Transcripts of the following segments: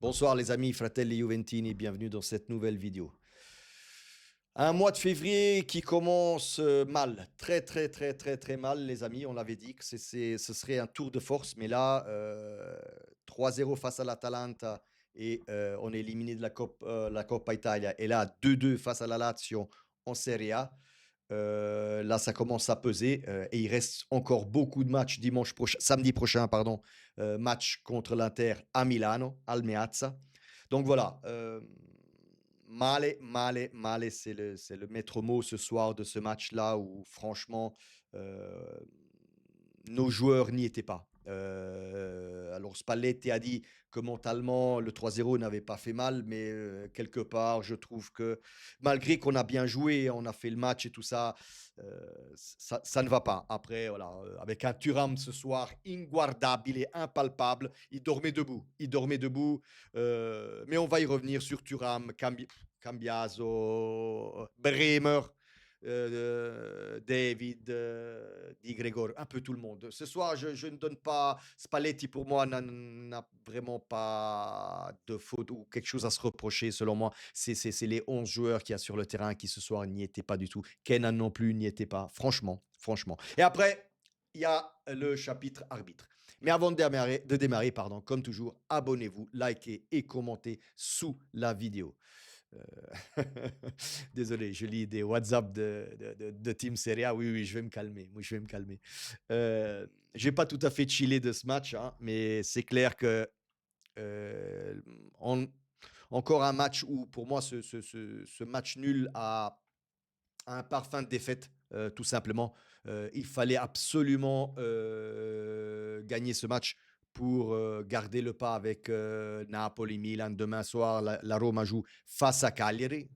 Bonsoir les amis, fratelli Juventini, bienvenue dans cette nouvelle vidéo. Un mois de février qui commence mal, très très très très très mal les amis, on l'avait dit que ce serait un tour de force, mais là 3-0 face à l'Atalanta et on est éliminé de la Coppa Italia et là 2-2 face à la Lazio en Serie A. Là, ça commence à peser et il reste encore beaucoup de matchs samedi prochain, pardon, match contre l'Inter à Milano, al Meazza. Donc voilà, male, male, male, c'est le maître mot ce soir de ce match-là où franchement, euh, nos joueurs n'y étaient pas. Alors Spalletti a dit que mentalement le 3-0 n'avait pas fait mal, mais quelque part, je trouve que malgré qu'on a bien joué, on a fait le match et tout ça, ça ne va pas. Après, voilà, avec un Thuram ce soir inguardabile, impalpable, il dormait debout, mais on va y revenir sur Thuram, Cambiaso, Bremer, David, Di Gregor, un peu tout le monde. Ce soir, je ne donne pas. Spalletti, pour moi, n'a vraiment pas de faute ou quelque chose à se reprocher, selon moi. C'est les 11 joueurs qu'il y a sur le terrain qui, ce soir, n'y étaient pas du tout. Kenan non plus n'y était pas. Franchement, franchement. Et après, il y a le chapitre arbitre. Mais avant de démarrer, pardon, comme toujours, abonnez-vous, likez et commentez sous la vidéo. Désolé, je lis des WhatsApp de Team Serie A. Oui, oui, je vais me calmer. Moi, je vais me calmer. J'ai pas tout à fait chillé de ce match, hein, mais c'est clair que euh, en- encore un match où, pour moi, ce match nul a un parfum de défaite, tout simplement. Il fallait absolument gagner ce match pour garder le pas avec Napoli, Milan. Demain soir, la Roma joue face à Cagliari.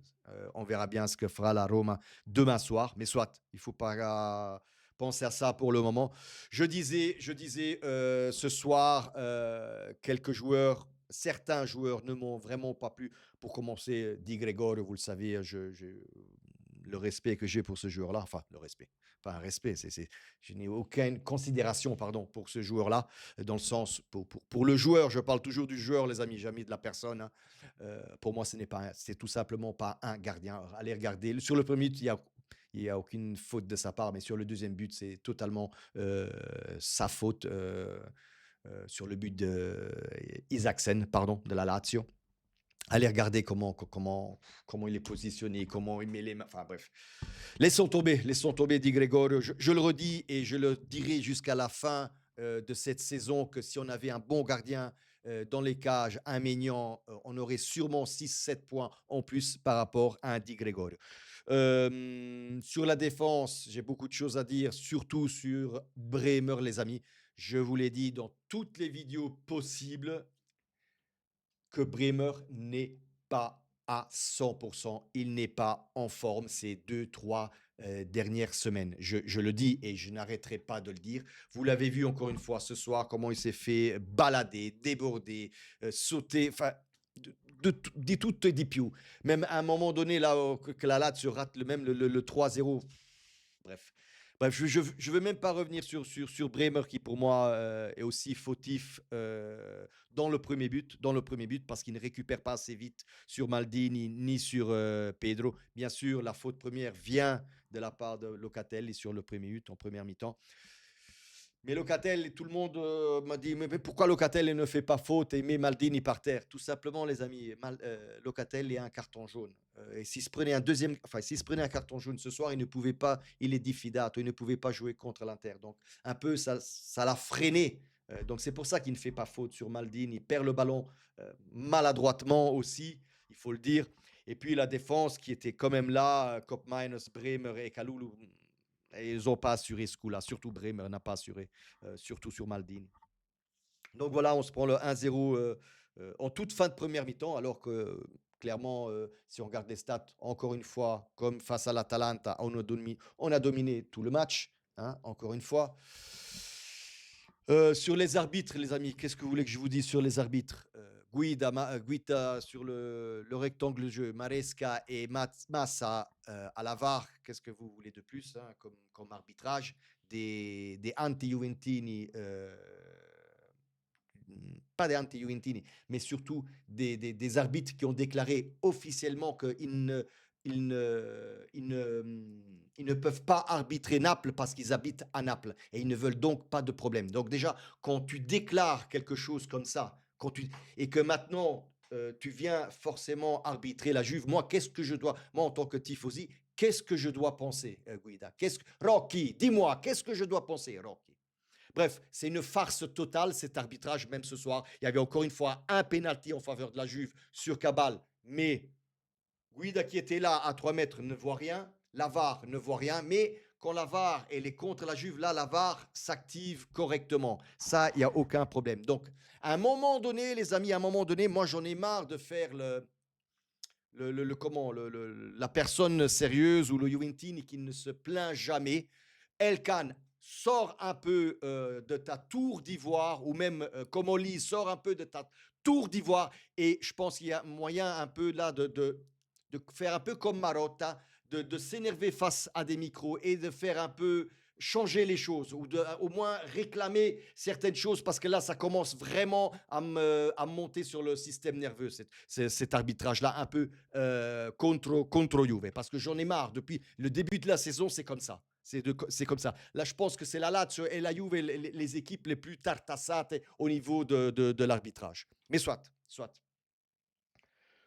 On verra bien ce que fera la Roma demain soir. Mais soit, il ne faut pas penser à ça pour le moment. Je disais ce soir, certains joueurs ne m'ont vraiment pas plu. Pour commencer, Di Gregorio, vous le savez, le respect que j'ai pour ce joueur-là, enfin le respect, pas un respect, je n'ai aucune considération pardon, pour ce joueur-là, dans le sens, pour le joueur, je parle toujours du joueur, les amis, jamais de la personne. Hein. Pour moi, c'est tout simplement pas un gardien. Alors, allez regarder, sur le premier but, il n'y a aucune faute de sa part, mais sur le deuxième but, c'est totalement sa faute sur le but de Isaacsen, pardon, de la Lazio. Allez regarder comment il est positionné, comment il met les mains. Enfin bref. Laissons tomber Di Gregorio. Je le redis et je le dirai jusqu'à la fin de cette saison que si on avait un bon gardien dans les cages, un Maignan, on aurait sûrement 6-7 points en plus par rapport à un Di Gregorio. Sur la défense, j'ai beaucoup de choses à dire, surtout sur Bremer, les amis. Je vous l'ai dit dans toutes les vidéos possibles, que Bremer n'est pas à 100%. Il n'est pas en forme ces 2, 3 dernières semaines. Je le dis et je n'arrêterai pas de le dire. Vous l'avez vu encore une fois ce soir, comment il s'est fait balader, déborder, sauter, enfin, di tutto e di più. Même à un moment donné, là, que la Lazio rate le 3-0. Bref. Bref, je ne veux même pas revenir sur Bremer qui, pour moi, est aussi fautif dans le premier but parce qu'il ne récupère pas assez vite sur Maldini ni sur Pedro. Bien sûr, la faute première vient de la part de Locatelli sur le premier but, en première mi-temps. Mais Locatelli, tout le monde m'a dit mais pourquoi Locatelli ne fait pas faute et met Maldini par terre? Tout simplement, les amis, Locatelli a un carton jaune. Et s'il se prenait un carton jaune ce soir, il ne pouvait pas, il est diffidato, il ne pouvait pas jouer contre l'Inter. Donc, un peu, ça l'a freiné. Donc, c'est pour ça qu'il ne fait pas faute sur Maldini. Il perd le ballon maladroitement aussi, il faut le dire. Et puis, la défense qui était quand même là, Kopp Minus, Bremer et Kalulu, et ils n'ont pas assuré ce coup-là. Surtout Bremer n'a pas assuré, surtout sur Maldini. Donc voilà, on se prend le 1-0 en toute fin de première mi-temps, alors que clairement, si on regarde les stats, encore une fois, comme face à l'Atalanta, on a dominé tout le match, hein, encore une fois. Sur les arbitres, les amis, qu'est-ce que vous voulez que je vous dise sur les arbitres? Guida sur le rectangle de jeu, Maresca et Massa à la VAR, qu'est-ce que vous voulez de plus hein, comme arbitrage? Des anti-Juventini pas des anti-Juventini, mais surtout des arbitres qui ont déclaré officiellement qu'ils ne, ils ne peuvent pas arbitrer Naples parce qu'ils habitent à Naples et ils ne veulent donc pas de problème. Donc déjà, quand tu déclares quelque chose comme ça, et que maintenant tu viens forcément arbitrer la Juve, moi, moi en tant que tifosi, qu'est-ce que je dois penser, Guida? Rocky, dis-moi, qu'est-ce que je dois penser, Rocky? Bref, c'est une farce totale cet arbitrage, même ce soir. Il y avait encore une fois un pénalty en faveur de la Juve sur Cabal, mais Guida qui était là à 3 mètres ne voit rien, la VAR ne voit rien, mais quand la VAR elle est contre la Juve, là, la VAR s'active correctement. Ça, il n'y a aucun problème. Donc, à un moment donné, les amis, à un moment donné, moi, j'en ai marre de faire comment, la personne sérieuse ou le Juventini qui ne se plaint jamais. Elkan, sors un peu de ta tour d'ivoire, ou même Comoli, sors un peu de ta tour d'ivoire. Et je pense qu'il y a moyen un peu là de faire un peu comme Marotta, de s'énerver face à des micros et de faire un peu changer les choses ou au moins réclamer certaines choses parce que là, ça commence vraiment à monter sur le système nerveux, cet arbitrage-là, un peu contre Juve. Parce que j'en ai marre. Depuis le début de la saison, c'est comme ça. C'est comme ça. Là, je pense que c'est la Lazio et la Juve, les équipes les plus tartassate au niveau de l'arbitrage. Mais soit.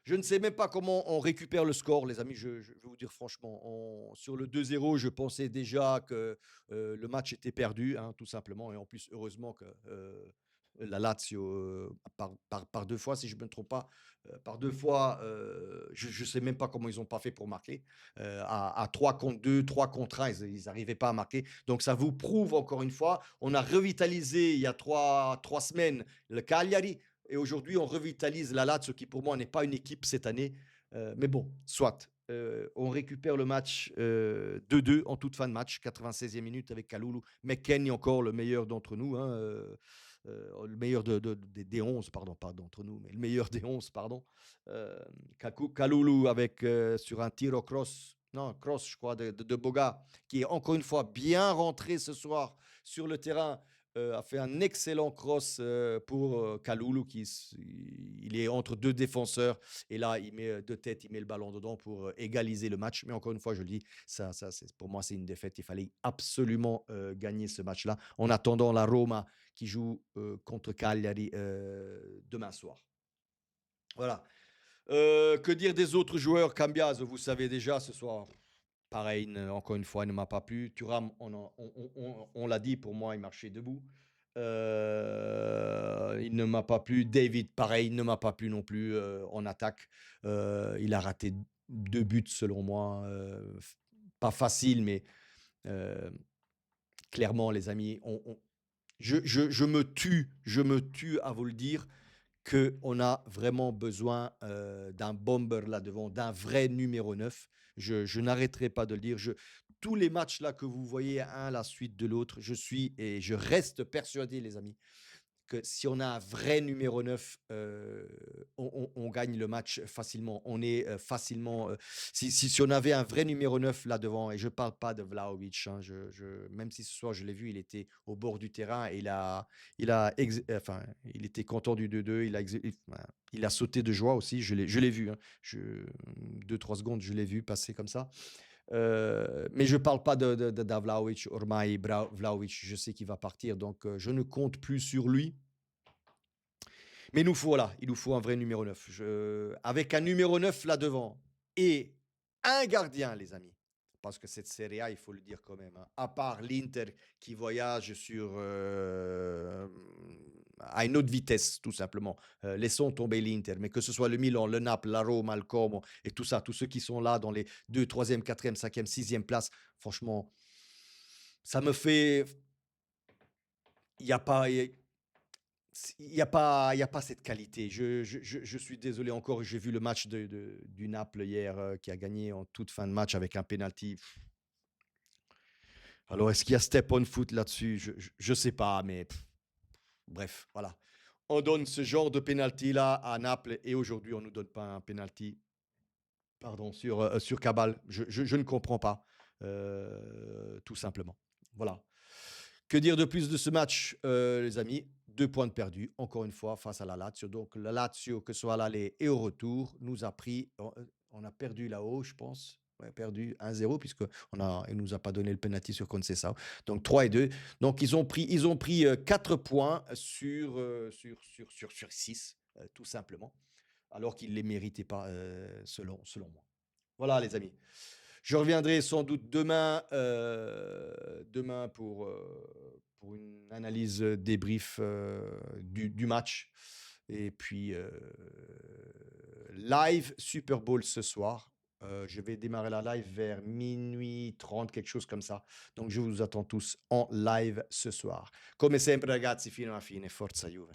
Je ne sais même pas comment on récupère le score, les amis. Je vais vous dire franchement, sur le 2-0, je pensais déjà que le match était perdu, hein, tout simplement. Et en plus, heureusement que la Lazio, par 2 fois, si je ne me trompe pas, par 2 fois, je ne sais même pas comment ils n'ont pas fait pour marquer. À 3 contre 2, 3 contre 1, ils n'arrivaient pas à marquer. Donc ça vous prouve encore une fois, on a revitalisé il y a 3 semaines le Cagliari. Et aujourd'hui, on revitalise la Lazio, qui pour moi n'est pas une équipe cette année. Mais bon, soit. On récupère le match 2-2 en toute fin de match, 96e minute avec Kalulu. McKennie encore le meilleur d'entre nous, hein, le meilleur des 11, pardon, pas d'entre nous, mais le meilleur des 11, pardon. Kalulu avec, sur un tir au cross, non, cross, je crois, de Boga, qui est encore une fois bien rentré ce soir sur le terrain. A fait un excellent cross pour Kalulu, il est entre deux défenseurs et là il met de tête, il met le ballon dedans pour égaliser le match. Mais encore une fois, je le dis, pour moi c'est une défaite. Il fallait absolument gagner ce match-là en attendant la Roma qui joue contre Cagliari demain soir. Voilà. Que dire des autres joueurs? Cambiaz, vous savez déjà, ce soir, pareil, encore une fois, il ne m'a pas plu. Thuram, on l'a dit, pour moi, il marchait debout. Il ne m'a pas plu. David, pareil, il ne m'a pas plu non plus en attaque. Il a raté 2 buts, selon moi. Pas facile, mais euh, clairement, les amis, je me tue à vous le dire qu'on a vraiment besoin d'un bomber là devant, d'un vrai numéro 9. Je n'arrêterai pas de le dire. Tous les matchs là que vous voyez un à la suite de l'autre, je suis et je reste persuadé, les amis, que si on a un vrai numéro 9, on gagne le match facilement. On est facilement. Si on avait un vrai numéro 9 là devant, et je ne parle pas de Vlahovic, hein, même si ce soir je l'ai vu, il était au bord du terrain et enfin, il était content du 2-2. Il a sauté de joie aussi. Je l'ai vu. Hein, 2-3 secondes, je l'ai vu passer comme ça. Mais je ne parle pas de Vlahovic, Ormai, Vlahovic, je sais qu'il va partir, donc je ne compte plus sur lui. Mais il nous faut un vrai numéro 9. Avec un numéro 9 là devant et un gardien, les amis. Parce que cette Serie A, il faut le dire quand même, hein, à part l'Inter qui voyage à une autre vitesse, tout simplement. Laissons tomber l'Inter, mais que ce soit le Milan, le Naples, la Rome, le Como et tout ça, tous ceux qui sont là dans les 2, 3e, 4e, 5e, 6e places, franchement, ça me fait. Il n'y a pas. Il y a pas cette qualité. Je suis désolé encore, j'ai vu le match du Naples hier qui a gagné en toute fin de match avec un penalty. Alors, est-ce qu'il y a step on foot là-dessus? Je sais pas, mais bref, voilà. On donne ce genre de penalty-là à Naples et aujourd'hui, on ne nous donne pas un penalty, pardon, sur Cabal. Je ne comprends pas, tout simplement. Voilà. Que dire de plus de ce match, les amis? 2 points de perdus, encore une fois, face à la Lazio. Donc la Lazio, que ce soit à l'aller et au retour, nous a pris on a perdu là-haut, je pense. Ouais, perdu 1-0 puisque il nous a pas donné le penalty sur Conceição. Donc 3-2. Donc ils ont pris 4 points sur 6, tout simplement, alors qu'ils ne les méritaient pas, selon moi. Voilà les amis. Je reviendrai sans doute demain pour une analyse débrief du match. Et puis, live Super Bowl ce soir. Je vais démarrer la live vers minuit 30, quelque chose comme ça. Donc, je vous attends tous en live ce soir. Come sempre, ragazzi, fino alla fine. Forza Juve.